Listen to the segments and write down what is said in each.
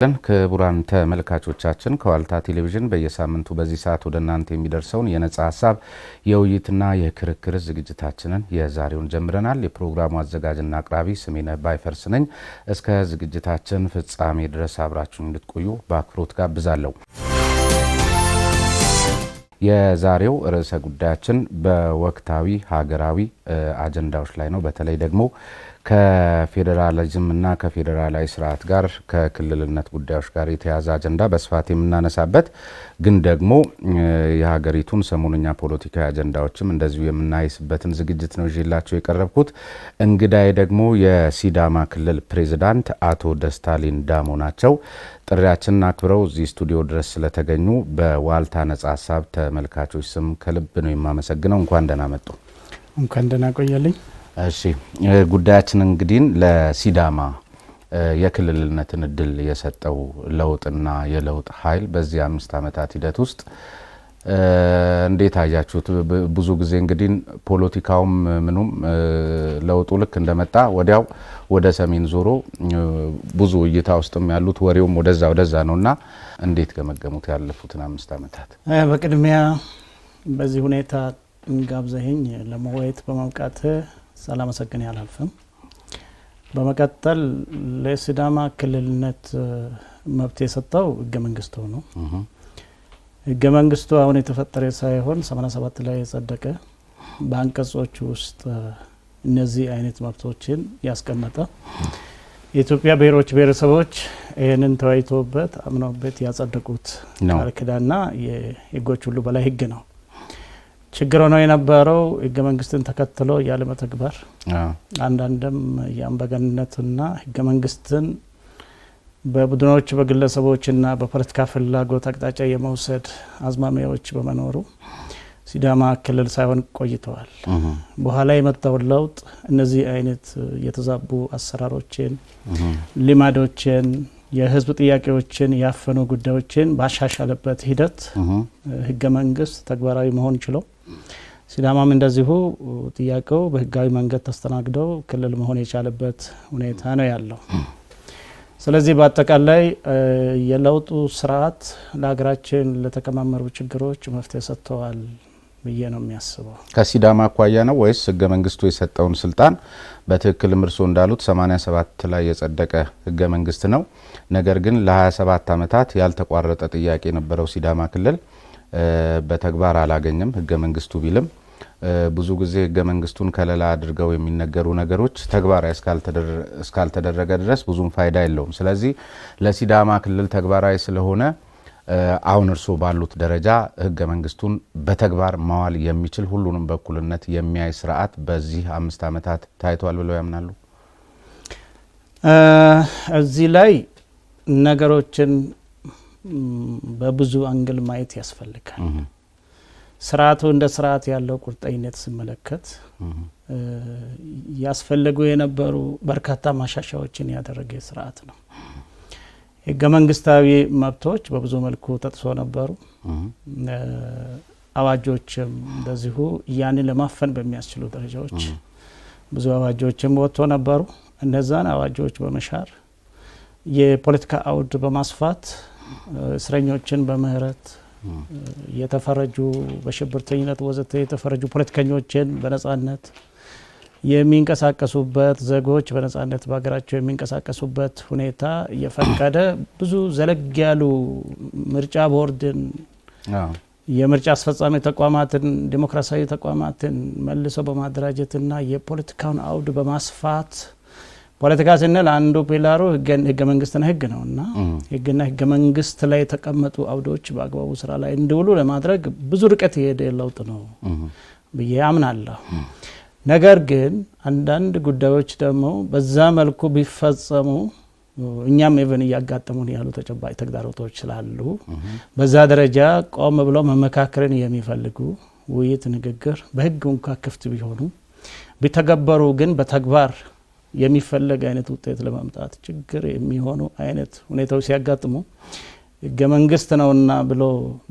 ክቡራን ተመልካቾቻችን ከዋልታ ቴሌቪዥን በየሳምንቱ በዚህ ሰዓት ወደ እናንተ የሚደርሰውን የነጻ ሀሳብ የውይይትና የክርክር ዝግጅታችንን የዛሬውን ጀምረናል። የፕሮግራሙ አዘጋጅና አቅራቢ ስሜነህ ባይፈርስ ነኝ። እስከ ዝግጅታችን ፍጻሜ ድረስ አብራችሁን እንድትቆዩ በአክብሮት ጋብዛለሁ። የዛሬው ርዕሰ ጉዳያችን በወቅታዊ ሀገራዊ አጀንዳዎች ላይ ነው። በተለይ ደግሞ ከፌዴራሊዝም እና ከፌዴራላዊ ስርዓት ጋር ከክልልነት ጉዳዮች ጋር የተያዘ አጀንዳ በስፋት የምናነሳበት ግን ደግሞ የሀገሪቱን ሰሞንኛ ፖለቲካዊ አጀንዳዎችም እንደዚሁ የምናይስበትን ዝግጅት ነው ይዤላችሁ የቀረብኩት። እንግዳዬ ደግሞ የሲዳማ ክልል ፕሬዝዳንት አቶ ደስታ ሌዳሞ ናቸው። ጥሪያችንን አክብረው እዚህ ስቱዲዮ ድረስ ስለተገኙ በዋልታ ነጻ ሀሳብ ተመልካቾች ስም ከልብ ነው የማመሰግነው። እንኳን ደህና መጡ። እንኳን ደህና ቆያለኝ። እሺ፣ ጉዳያችን እንግዲህ ለሲዳማ የክልልነትን እድል የሰጠው ለውጥና የለውጥ ኃይል በዚህ 5 ዓመታት ሂደት ውስጥ እንዴት አያችሁት? ብዙ ጊዜ እንግዲህ ፖለቲካውም ምኑም ለውጡ ልክ እንደመጣ ወዲያው ወደ ሰሜን ዞሮ ብዙ እይታ ውስጥም ያሉት ወሬውም ወደዛ ነውና እንዴት ገመገሙት ያለፉትን 5 ዓመታት? በቅድሚያ በዚህ ሁኔታ ጋብዘኸኝ ለመወያየት በማብቃት ሳላመሰግን አላልፍም። በመቀጠል ለሲዳማ ክልልነት መብት የሰጠው ህገ መንግስቱ ነው። ህገ መንግስቱ አሁን የተፈጠረ ሳይሆን 87 ላይ የጸደቀ በአንቀጾች ውስጥ እነዚህ አይነት መብቶችን ያስቀመጠ የኢትዮጵያ ብሔሮች ብሔረሰቦች ይህንን ተወያይቶበት አምነውበት ያጸደቁት ቃል ኪዳንና የህጎች ሁሉ በላይ ህግ ነው። ችግር ነው የነበረው ህገ መንግስትን ተከትሎ ያለ መተግበር፣ አንዳንድም የአምባገነንነትና ህገ መንግስትን በቡድኖች በግለሰቦችና በፖለቲካ ፍላጎት አቅጣጫ የመውሰድ አዝማሚያዎች በመኖሩ ሲዳማ ክልል ሳይሆን ቆይተዋል። በኋላ የመጣው ለውጥ እነዚህ አይነት የተዛቡ አሰራሮችን፣ ልማዶችን፣ የህዝብ ጥያቄዎችን ያፈኑ ጉዳዮችን ባሻሻለበት ሂደት ህገ መንግስት ተግባራዊ መሆን ችለው ሲዳማም እንደዚሁ ጥያቄው በህጋዊ መንገድ ተስተናግደው ክልል መሆን የቻለበት ሁኔታ ነው ያለው። ስለዚህ በአጠቃላይ የለውጡ ስርዓት ለሀገራችን ለተከማመሩ ችግሮች መፍትሄ ሰጥተዋል ብዬ ነው የሚያስበው። ከሲዳማ አኳያ ነው ወይስ ህገ መንግስቱ የሰጠውን ስልጣን በትክክል እርሶ እንዳሉት 87 ላይ የጸደቀ ህገ መንግስት ነው። ነገር ግን ለ27 ዓመታት ያልተቋረጠ ጥያቄ የነበረው ሲዳማ ክልል በተግባር አላገኘም። ህገ መንግስቱ ቢልም ብዙ ጊዜ ህገ መንግስቱን ከለላ አድርገው የሚነገሩ ነገሮች ተግባራዊ እስካልተደረገ ድረስ ብዙም ፋይዳ የለውም። ስለዚህ ለሲዳማ ክልል ተግባራዊ ስለሆነ አሁን እርሶ ባሉት ደረጃ ህገ መንግስቱን በተግባር ማዋል የሚችል ሁሉንም በኩልነት የሚያይ ስርዓት በዚህ 5 ዓመታት ታይቷል ብለው ያምናሉ? እዚህ ላይ ነገሮችን በብዙ አንግል ማየት ያስፈልጋል። ስርዓቱ እንደ ስርዓት ያለው ቁርጠኝነት ሲመለከት ያስፈልጉ የነበሩ በርካታ ማሻሻያዎችን ያደረገ ስርዓት ነው። ህገ መንግስታዊ መብቶች በብዙ መልኩ ተጥሶ ነበሩ። አዋጆችም እንደዚሁ ያንን ለማፈን በሚያስችሉ ደረጃዎች ብዙ አዋጆችም ወጥቶ ነበሩ። እነዛን አዋጆች በመሻር የፖለቲካ አውድ በማስፋት እስረኞችን በምህረት የተፈረጁ በሽብርተኝነት ወዘተ የተፈረጁ ፖለቲከኞችን በነጻነት የሚንቀሳቀሱበት ዜጎች በነጻነት በሀገራቸው የሚንቀሳቀሱበት ሁኔታ እየፈቀደ ብዙ ዘለግ ያሉ ምርጫ ቦርድን የምርጫ አስፈጻሚ ተቋማትን ዲሞክራሲያዊ ተቋማትን መልሶ በማደራጀትና የፖለቲካውን አውድ በማስፋት ፖለቲካ ስንል አንዱ ፒላሩ ህገ መንግስትና ህግ ነውና ህግና ህገ መንግስት ላይ የተቀመጡ አውዶች በአግባቡ ስራ ላይ እንዲውሉ ለማድረግ ብዙ ርቀት የሄደ ለውጥ ነው ብዬ አምናለሁ። ነገር ግን አንዳንድ ጉዳዮች ደግሞ በዛ መልኩ ቢፈጸሙ እኛም ኢቨን እያጋጠሙን ያሉ ተጨባጭ ተግዳሮቶች ስላሉ በዛ ደረጃ ቆም ብለው መመካከርን የሚፈልጉ ውይይት፣ ንግግር በህግ እንኳን ክፍት ቢሆኑ ቢተገበሩ ግን በተግባር የሚፈለግ አይነት ውጤት ለማምጣት ችግር የሚሆኑ አይነት ሁኔታዎች ሲያጋጥሙ ህገ መንግስት ነውና ብሎ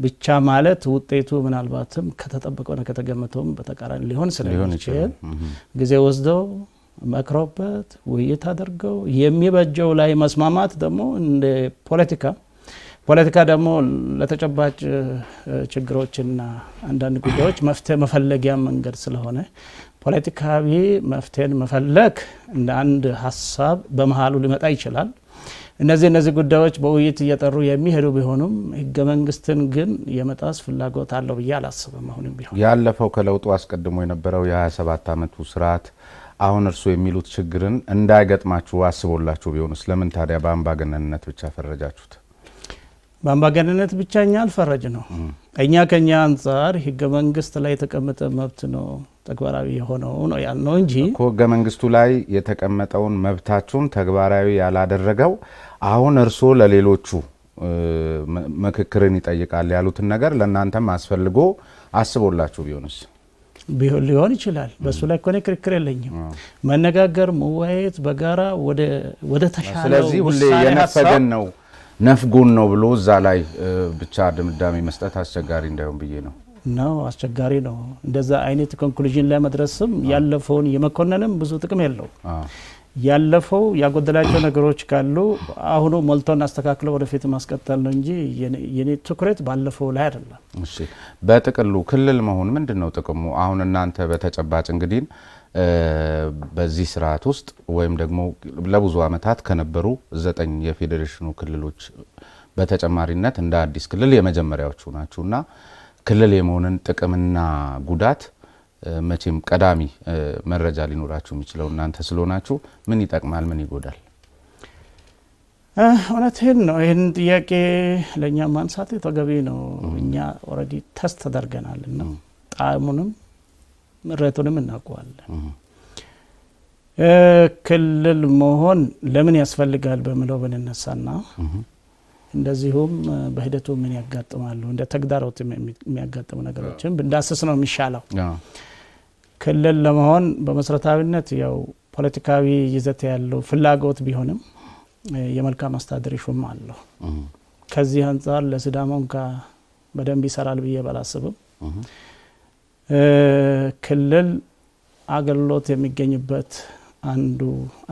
ብቻ ማለት ውጤቱ ምናልባትም ከተጠበቀውና ከተገመተውም በተቃራኒ ሊሆን ስለሚችል ጊዜ ወስደው መክሮበት ውይይት አድርገው የሚበጀው ላይ መስማማት ደግሞ እንደ ፖለቲካ ደግሞ ለተጨባጭ ችግሮችና አንዳንድ ጉዳዮች መፍትሄ መፈለጊያ መንገድ ስለሆነ ፖለቲካዊ መፍትሄን መፈለግ እንደ አንድ ሀሳብ በመሃሉ ሊመጣ ይችላል። እነዚህ ጉዳዮች በውይይት እየጠሩ የሚሄዱ ቢሆኑም ህገ መንግስትን ግን የመጣስ ፍላጎት አለው ብዬ አላስብም። አሁንም ቢሆን ያለፈው ከለውጡ አስቀድሞ የነበረው የ27 ዓመቱ ስርዓት አሁን እርሱ የሚሉት ችግርን እንዳይገጥማችሁ አስቦላችሁ ቢሆንስ ለምን ታዲያ በአምባገነንነት ብቻ ፈረጃችሁት? በአምባገነንነት ብቻ እኛ አልፈረጅ ነው። እኛ ከኛ አንጻር ህገ መንግስት ላይ የተቀመጠ መብት ነው ተግባራዊ የሆነው ነው ያልነው እንጂ እኮ ህገ መንግስቱ ላይ የተቀመጠውን መብታችሁን ተግባራዊ ያላደረገው አሁን እርሱ ለሌሎቹ ምክክርን ይጠይቃል ያሉትን ነገር ለእናንተም አስፈልጎ አስቦላችሁ ቢሆንስ? ሊሆን ይችላል። በሱ ላይ ኮኔ ክርክር የለኝም። መነጋገር፣ መወያየት በጋራ ወደ ተሻለው ስለዚህ ሁሌ የነፈገን ነው ነፍጎን ነው ብሎ እዛ ላይ ብቻ ድምዳሜ መስጠት አስቸጋሪ እንዳይሆን ብዬ ነው። አስቸጋሪ ነው። እንደዛ አይነት ኮንክሉዥን ላይ መድረስም ያለፈውን የመኮነንም ብዙ ጥቅም የለው። ያለፈው ያጎደላቸው ነገሮች ካሉ አሁኑ ሞልቶን አስተካክለው ወደፊት ማስቀጠል ነው እንጂ የኔ ትኩረት ባለፈው ላይ አይደለም። እሺ፣ በጥቅሉ ክልል መሆን ምንድነው ጥቅሙ? አሁን እናንተ በተጨባጭ እንግዲህ በዚህ ስርዓት ውስጥ ወይም ደግሞ ለብዙ አመታት ከነበሩ 9 የፌዴሬሽኑ ክልሎች በተጨማሪነት እንደ አዲስ ክልል የመጀመሪያዎቹ ናችሁና ክልል የመሆንን ጥቅምና ጉዳት መቼም ቀዳሚ መረጃ ሊኖራችሁ የሚችለው እናንተ ስለሆናችሁ ምን ይጠቅማል፣ ምን ይጎዳል? እውነትህን ነው። ይህን ጥያቄ ለእኛ ማንሳት ተገቢ ነው። እኛ ኦልሬዲ ተስት ተደርገናልና ጣዕሙንም ምረቱንም እናውቀዋለን። ክልል መሆን ለምን ያስፈልጋል በሚለው ብንነሳና እንደዚሁም በሂደቱ ምን ያጋጥማሉ እንደ ተግዳሮት የሚያጋጥሙ ነገሮችን ብንዳስስ ነው የሚሻለው። ክልል ለመሆን በመሰረታዊነት ያው ፖለቲካዊ ይዘት ያለው ፍላጎት ቢሆንም የመልካም አስተዳደር ሹም አለው። ከዚህ አንጻር ለሲዳሞም በደንብ ይሰራል ብዬ ባላስብም ክልል አገልግሎት የሚገኝበት አንዱ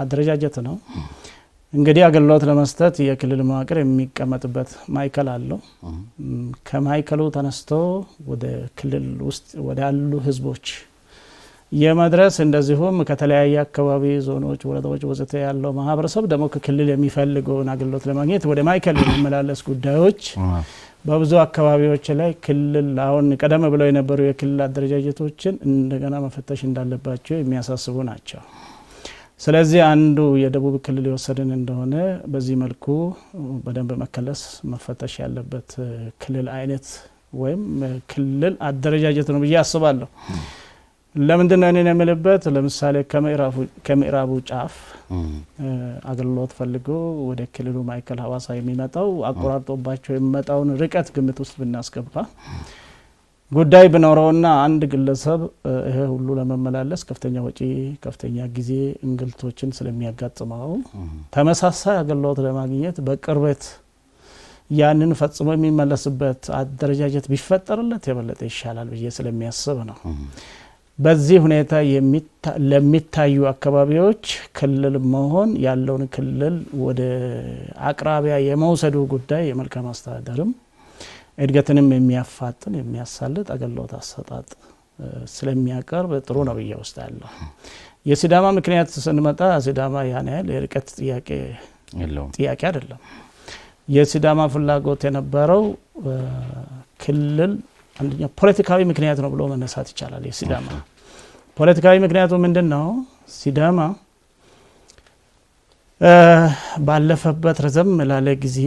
አደረጃጀት ነው። እንግዲህ አገልግሎት ለመስጠት የክልል መዋቅር የሚቀመጥበት ማዕከል አለው። ከማዕከሉ ተነስቶ ወደ ክልል ውስጥ ወደ ያሉ ህዝቦች የመድረስ እንደዚሁም ከተለያየ አካባቢ ዞኖች፣ ወረዳዎች ወዘተ ያለው ማህበረሰብ ደግሞ ከክልል የሚፈልገውን አገልግሎት ለማግኘት ወደ ማዕከል የሚመላለስ ጉዳዮች በብዙ አካባቢዎች ላይ ክልል አሁን ቀደም ብለው የነበሩ የክልል አደረጃጀቶችን እንደገና መፈተሽ እንዳለባቸው የሚያሳስቡ ናቸው። ስለዚህ አንዱ የደቡብ ክልል የወሰድን እንደሆነ በዚህ መልኩ በደንብ መከለስ መፈተሽ ያለበት ክልል አይነት ወይም ክልል አደረጃጀት ነው ብዬ አስባለሁ። ለምንድን ነው እኔን የምልበት? ለምሳሌ ከምዕራቡ ጫፍ አገልግሎት ፈልጎ ወደ ክልሉ ማዕከል ሀዋሳ የሚመጣው አቆራርጦባቸው የሚመጣውን ርቀት ግምት ውስጥ ብናስገባ ጉዳይ ቢኖረውና አንድ ግለሰብ ይሄ ሁሉ ለመመላለስ ከፍተኛ ወጪ፣ ከፍተኛ ጊዜ እንግልቶችን ስለሚያጋጥመው ተመሳሳይ አገልግሎት ለማግኘት በቅርበት ያንን ፈጽሞ የሚመለስበት አደረጃጀት ቢፈጠርለት የበለጠ ይሻላል ብዬ ስለሚያስብ ነው። በዚህ ሁኔታ ለሚታዩ አካባቢዎች ክልል መሆን ያለውን ክልል ወደ አቅራቢያ የመውሰዱ ጉዳይ የመልካም አስተዳደርም እድገትንም የሚያፋጥን የሚያሳልጥ አገልግሎት አሰጣጥ ስለሚያቀርብ ጥሩ ነው ብዬ ወስዳለሁ። የሲዳማ ምክንያት ስንመጣ ሲዳማ ያን ያህል የርቀት ጥያቄ አይደለም። የሲዳማ ፍላጎት የነበረው ክልል አንደኛ ፖለቲካዊ ምክንያት ነው ብሎ መነሳት ይቻላል። የሲዳማ ፖለቲካዊ ምክንያቱ ምንድን ነው? ሲዳማ ባለፈበት ረዘም ላለ ጊዜ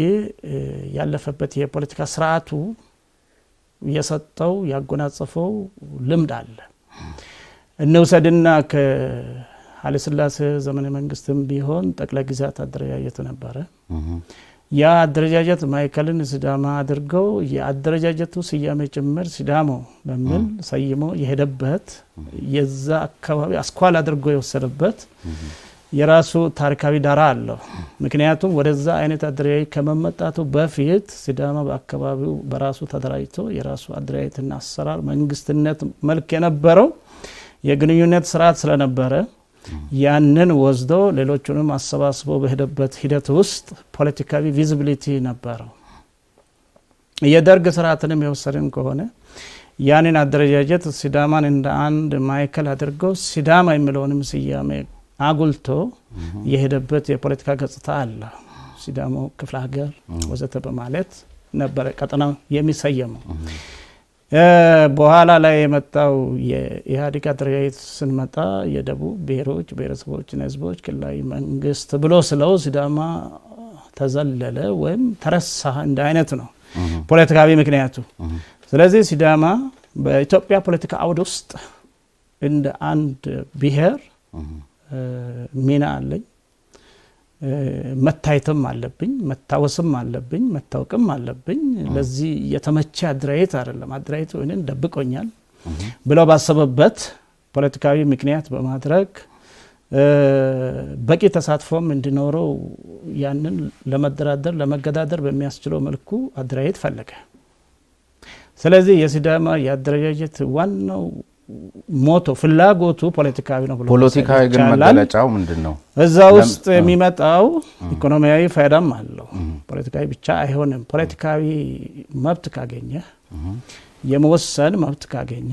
ያለፈበት የፖለቲካ ስርዓቱ የሰጠው ያጎናጸፈው ልምድ አለ። እንውሰድና ከኃይለ ሥላሴ ዘመነ መንግስትም ቢሆን ጠቅላይ ግዛት አደረጃጀት ነበረ። ያ አደረጃጀት ማዕከልን ሲዳማ አድርገው የአደረጃጀቱ ስያሜ ጭምር ሲዳሞ በሚል ሰይሞ የሄደበት የዛ አካባቢ አስኳል አድርጎ የወሰደበት የራሱ ታሪካዊ ዳራ አለው። ምክንያቱም ወደዛ አይነት አደረጃጀት ከመመጣቱ በፊት ሲዳማ በአካባቢው በራሱ ተደራጅቶ የራሱ አደረጃጀትና አሰራር መንግስትነት መልክ የነበረው የግንኙነት ስርዓት ስለነበረ ያንን ወስዶ ሌሎቹንም አሰባስቦ በሄደበት ሂደት ውስጥ ፖለቲካዊ ቪዚቢሊቲ ነበረው። የደርግ ስርዓትንም የወሰድን ከሆነ ያንን አደረጃጀት ሲዳማን እንደ አንድ ማዕከል አድርገው ሲዳማ የሚለውንም ስያሜ አጉልቶ የሄደበት የፖለቲካ ገጽታ አለ። ሲዳሞ ክፍለ ሀገር ወዘተ በማለት ነበረ ቀጠናው የሚሰየመው። በኋላ ላይ የመጣው የኢህአዴግ አደረጃጀት ስንመጣ የደቡብ ብሔሮች ብሔረሰቦችና ህዝቦች ክልላዊ መንግስት ብሎ ስለው ሲዳማ ተዘለለ ወይም ተረሳ እንደ አይነት ነው ፖለቲካዊ ምክንያቱ። ስለዚህ ሲዳማ በኢትዮጵያ ፖለቲካ አውድ ውስጥ እንደ አንድ ብሔር ሚና አለኝ፣ መታየትም አለብኝ፣ መታወስም አለብኝ፣ መታወቅም አለብኝ። ለዚህ የተመቸ አደረጃጀት አይደለም፣ አደረጃጀቱ እኔን ደብቆኛል ብለው ባሰበበት ፖለቲካዊ ምክንያት በማድረግ በቂ ተሳትፎም እንዲኖረው ያንን ለመደራደር ለመገዳደር በሚያስችለው መልኩ አደረጃጀት ፈለገ። ስለዚህ የሲዳማ የአደረጃጀት ዋናው ሞቶ ፍላጎቱ ፖለቲካዊ ነው ብሎ ፖለቲካዊ ግን መገለጫው ምንድነው? እዛ ውስጥ የሚመጣው ኢኮኖሚያዊ ፋይዳም አለው። ፖለቲካዊ ብቻ አይሆንም። ፖለቲካዊ መብት ካገኘ፣ የመወሰን መብት ካገኘ፣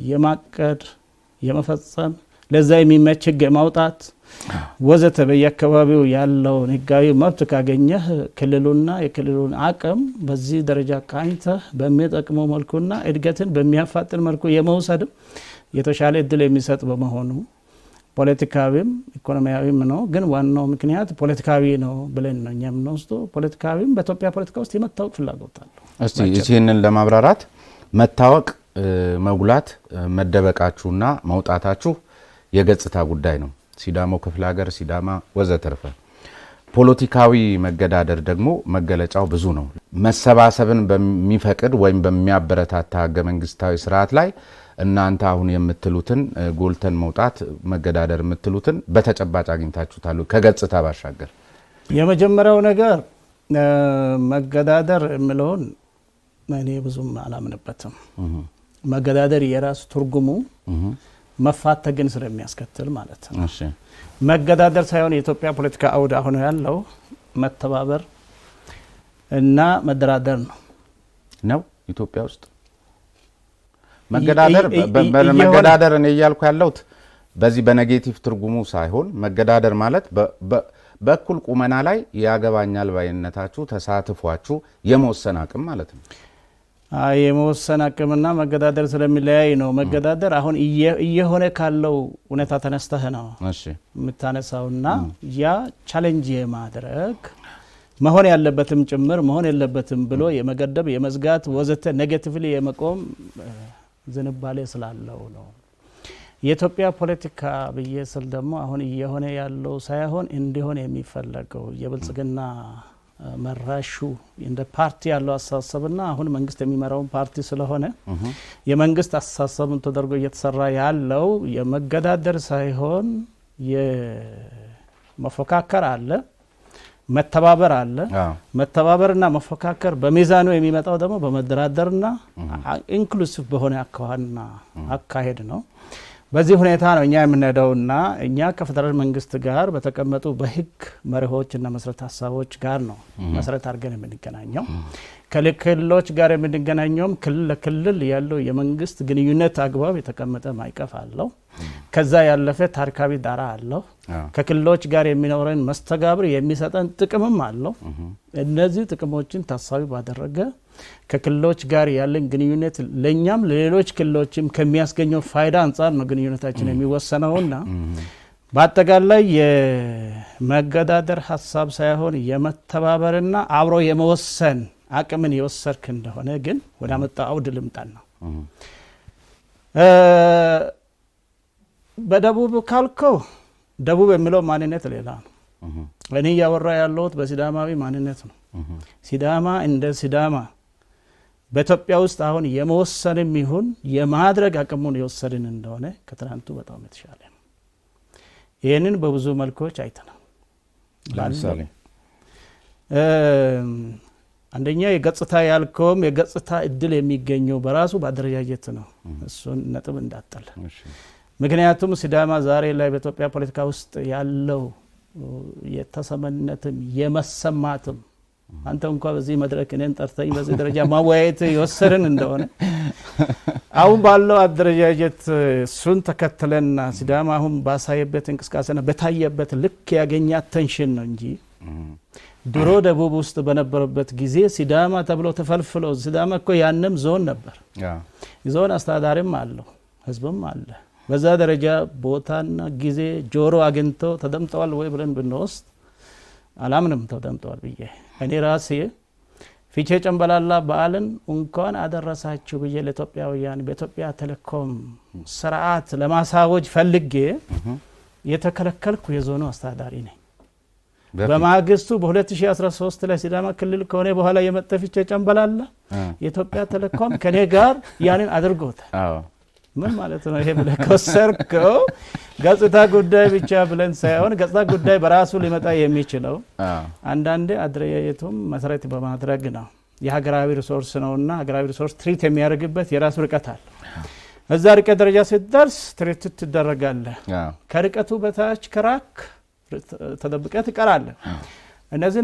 የማቀድ የመፈጸም ለዛ የሚመች ህግ የማውጣት ወዘተ በየአካባቢው ያለውን ህጋዊ መብት ካገኘህ ክልሉና የክልሉን አቅም በዚህ ደረጃ ቃኝተህ በሚጠቅመው መልኩና እድገትን በሚያፋጥን መልኩ የመውሰድም የተሻለ እድል የሚሰጥ በመሆኑ ፖለቲካዊም ኢኮኖሚያዊም ነው። ግን ዋናው ምክንያት ፖለቲካዊ ነው ብለን ነው እኛ የምንወስደው። ፖለቲካዊም በኢትዮጵያ ፖለቲካ ውስጥ የመታወቅ ፍላጎት አለው። እስቲ ይህንን ለማብራራት መታወቅ፣ መጉላት፣ መደበቃችሁና መውጣታችሁ የገጽታ ጉዳይ ነው። ሲዳሞ ክፍለ ሀገር፣ ሲዳማ ወዘተርፈ። ፖለቲካዊ መገዳደር ደግሞ መገለጫው ብዙ ነው። መሰባሰብን በሚፈቅድ ወይም በሚያበረታታ ህገ መንግስታዊ ስርዓት ላይ እናንተ አሁን የምትሉትን ጎልተን መውጣት መገዳደር የምትሉትን በተጨባጭ አግኝታችሁታል? ከገጽታ ባሻገር የመጀመሪያው ነገር መገዳደር የምለውን እኔ ብዙም አላምንበትም። መገዳደር የራሱ ትርጉሙ መፋተግን ስለሚያስከትል ማለት ነው። መገዳደር ሳይሆን የኢትዮጵያ ፖለቲካ አውድ አሁን ያለው መተባበር እና መደራደር ነው። ኢትዮጵያ ውስጥ መገዳደር እኔ እያልኩ ያለሁት በዚህ በኔጌቲቭ ትርጉሙ ሳይሆን መገዳደር ማለት በእኩል ቁመና ላይ ያገባኛል ባይነታችሁ ተሳትፏችሁ የመወሰን አቅም ማለት ነው። የመወሰን አቅምና መገዳደር ስለሚለያይ ነው። መገዳደር አሁን እየሆነ ካለው እውነታ ተነስተህ ነው የምታነሳውና ያ ቻሌንጅ የማድረግ መሆን ያለበትም ጭምር መሆን የለበትም ብሎ የመገደብ የመዝጋት ወዘተ ኔጌቲቭሊ የመቆም ዝንባሌ ስላለው ነው። የኢትዮጵያ ፖለቲካ ብዬ ስል ደግሞ አሁን እየሆነ ያለው ሳይሆን እንዲሆን የሚፈለገው የብልጽግና መራሹ እንደ ፓርቲ ያለው አስተሳሰብና አሁን መንግስት የሚመራውን ፓርቲ ስለሆነ የመንግስት አስተሳሰብን ተደርጎ እየተሰራ ያለው የመገዳደር ሳይሆን የመፎካከር አለ፣ መተባበር አለ። መተባበርና መፎካከር በሚዛኑ የሚመጣው ደግሞ በመደራደርና ኢንክሉሲቭ በሆነ አካሄድና አካሄድ ነው። በዚህ ሁኔታ ነው እኛ የምንሄደውና እኛ ከፌደራል መንግስት ጋር በተቀመጡ በህግ መርሆችና መሰረት ሀሳቦች ጋር ነው መሰረት አድርገን የምንገናኘው። ከክልሎች ጋር የምንገናኘውም ክልል ለክልል ያለው የመንግስት ግንኙነት አግባብ የተቀመጠ ማዕቀፍ አለው። ከዛ ያለፈ ታሪካዊ ዳራ አለው። ከክልሎች ጋር የሚኖረን መስተጋብር የሚሰጠን ጥቅምም አለው። እነዚህ ጥቅሞችን ታሳቢ ባደረገ ከክልሎች ጋር ያለን ግንኙነት ለኛም ለሌሎች ክልሎችም ከሚያስገኘው ፋይዳ አንጻር ነው ግንኙነታችን የሚወሰነውና በአጠቃላይ የመገዳደር ሀሳብ ሳይሆን የመተባበርና አብሮ የመወሰን አቅምን የወሰድክ እንደሆነ ግን ወደ አመጣው አውድ ልምጣን ነው። በደቡብ ካልከው ደቡብ የሚለው ማንነት ሌላ ነው። እኔ እያወራ ያለሁት በሲዳማዊ ማንነት ነው። ሲዳማ እንደ ሲዳማ በኢትዮጵያ ውስጥ አሁን የመወሰንም ይሁን የማድረግ አቅሙን የወሰድን እንደሆነ ከትናንቱ በጣም የተሻለ ነው። ይህንን በብዙ መልኮች አይተናል። ለምሳሌ አንደኛ የገጽታ ያልከውም የገጽታ እድል የሚገኘው በራሱ በአደረጃጀት ነው። እሱን ነጥብ እንዳጠለ ምክንያቱም ሲዳማ ዛሬ ላይ በኢትዮጵያ ፖለቲካ ውስጥ ያለው የተሰማነትም የመሰማትም አንተ እንኳን በዚህ መድረክ እኔን ጠርተኝ በዚህ ደረጃ ማወያየት ይወሰርን እንደሆነ አሁን ባለው አደረጃጀት እሱን ተከትለና ሲዳማ አሁን ባሳየበት እንቅስቃሴና በታየበት ልክ ያገኛት ቴንሽን ነው እንጂ ድሮ ደቡብ ውስጥ በነበረበት ጊዜ ሲዳማ ተብሎ ተፈልፍሎ ሲዳማ እኮ ያንም ዞን ነበር። ዞን አስተዳዳሪም አለው ህዝብም አለ። በዛ ደረጃ ቦታና ጊዜ ጆሮ አግኝቶ ተደምጠዋል ወይ ብለን ብንወስድ አላምንም ተደምጠዋል ብዬ እኔ ራሴ ፊቼ ጨምበላላ በዓልን እንኳን አደረሳችሁ ብዬ ለኢትዮጵያውያን በኢትዮጵያ ቴሌኮም ስርዓት ለማሳወጅ ፈልጌ የተከለከልኩ የዞኑ አስተዳዳሪ ነኝ። በማግስቱ በ2013 ላይ ሲዳማ ክልል ከሆነ በኋላ የመጣ ፊቼ ጨምበላላ የኢትዮጵያ ቴሌኮም ከኔ ጋር ያንን አድርጎታል። ምን ማለት ነው ይሄ ብለህ ከወሰድከው ገጽታ ጉዳይ ብቻ ብለን ሳይሆን ገጽታ ጉዳይ በራሱ ሊመጣ የሚችለው አንዳንዴ አደረጃጀቱም መሰረት በማድረግ ነው። የሀገራዊ ሪሶርስ ነውና ሀገራዊ ሪሶርስ ትሪት የሚያደርግበት የራሱ ርቀት አለ። እዛ ርቀት ደረጃ ስትደርስ ትሪት ትደረጋለህ። ከርቀቱ በታች ከራክ ተደብቀህ ትቀራለህ። እነዚህ